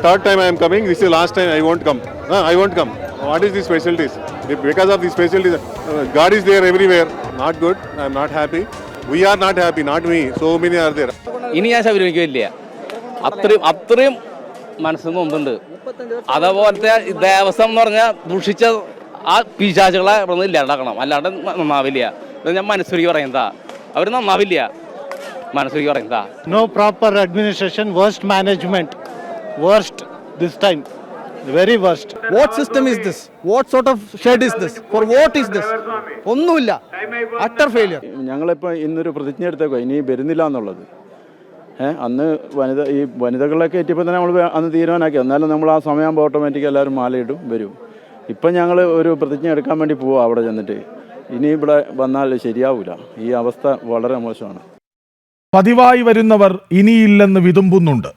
third time I am coming. This is the last time I won't come. I won't come. What is these facilities? Because of these facilities, God is there everywhere. Not good. I am not happy. We are not happy. Not me. So many are there. ഇനി ഞാൻ ശബരിമലയ്ക്കില്ല. അത്രയും മനസ്സിൽ നോമ്പുണ്ട്. അതേപോലത്തെ ദേവസ്വം എന്ന് പറഞ്ഞാൽ ദുഷിച്ച ആ പിശാചുകളെ ഇവിടെ ഇല്ലാണ്ടാക്കണം. അല്ലാണ്ട് നന്നാവില്ല. ഞാൻ മനസ്സുരുക്കി പറയുന്നതാ. അവർ നന്നാവില്ല. മനസ്സുരുക്കി പറയുന്നതാ. No proper administration, worst management. Worst this time. Very worst. What system is this? What sort of shed is this? For what is this? ഒന്നുമില്ല. Utter failure. ഞങ്ങളിപ്പോൾ ഇന്നൊരു പ്രതിജ്ഞ എടുത്തേക്കോ ഇനി വരുന്നില്ല എന്നുള്ളത്. അന്ന് വനിതകളെ കയറ്റിയപ്പോൾ തന്നെ നമ്മൾ അന്ന് തീരുമാനമാക്കി. എന്നാലും നമ്മൾ ആ സമയമാകുമ്പോൾ ഓട്ടോമാറ്റിക് എല്ലാവരും മാലയിടും വരും. ഇപ്പം ഞങ്ങൾ ഒരു പ്രതിജ്ഞ എടുക്കാൻ വേണ്ടി പോവാം അവിടെ ചെന്നിട്ട്. ഇനി ഇവിടെ വന്നാൽ ശരിയാവില്ല. ഈ അവസ്ഥ വളരെ മോശമാണ്. പതിവായി വരുന്നവർ ഇനിയില്ലെന്ന് വിതുമ്പുന്നുണ്ട്.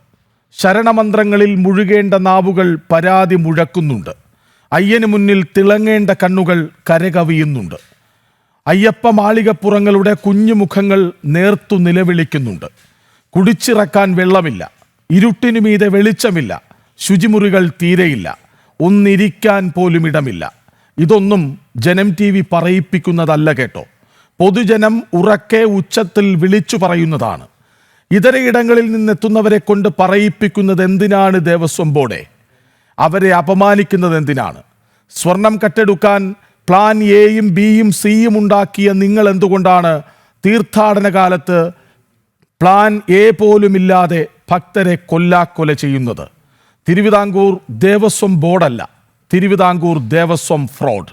ശരണമന്ത്രങ്ങളിൽ മുഴുകേണ്ട നാവുകൾ പരാതി മുഴക്കുന്നുണ്ട്. അയ്യന് മുന്നിൽ തിളങ്ങേണ്ട കണ്ണുകൾ കരകവിയുന്നുണ്ട്. അയ്യപ്പ മാളികപ്പുറങ്ങളുടെ കുഞ്ഞുമുഖങ്ങൾ നേർത്തു നിലവിളിക്കുന്നുണ്ട്. കുടിച്ചിറക്കാൻ വെള്ളമില്ല, ഇരുട്ടിനു മീതെ വെളിച്ചമില്ല, ശുചിമുറികൾ തീരെയില്ല, ഒന്നിരിക്കാൻ പോലും ഇടമില്ല. ഇതൊന്നും ജനം TV പറയിപ്പിക്കുന്നതല്ല കേട്ടോ. പൊതുജനം ഉറക്കെ ഉച്ചത്തിൽ വിളിച്ചു പറയുന്നതാണ്. ഇതരയിടങ്ങളിൽ നിന്നെത്തുന്നവരെ കൊണ്ട് പറയിപ്പിക്കുന്നത് എന്തിനാണ് ദേവസ്വം ബോർഡെ? അവരെ അപമാനിക്കുന്നത് എന്തിനാണ്? സ്വർണം കട്ടെടുക്കാൻ പ്ലാൻ എയും ബിയും സിയും ഉണ്ടാക്കിയ നിങ്ങൾ എന്തുകൊണ്ടാണ് തീർത്ഥാടന കാലത്ത് പ്ലാൻ എ പോലുമില്ലാതെ ഭക്തരെ കൊല്ലാക്കൊല ചെയ്യുന്നത്? തിരുവിതാംകൂർ ദേവസ്വം ബോർഡല്ല, തിരുവിതാംകൂർ ദേവസ്വം ഫ്രോഡ്.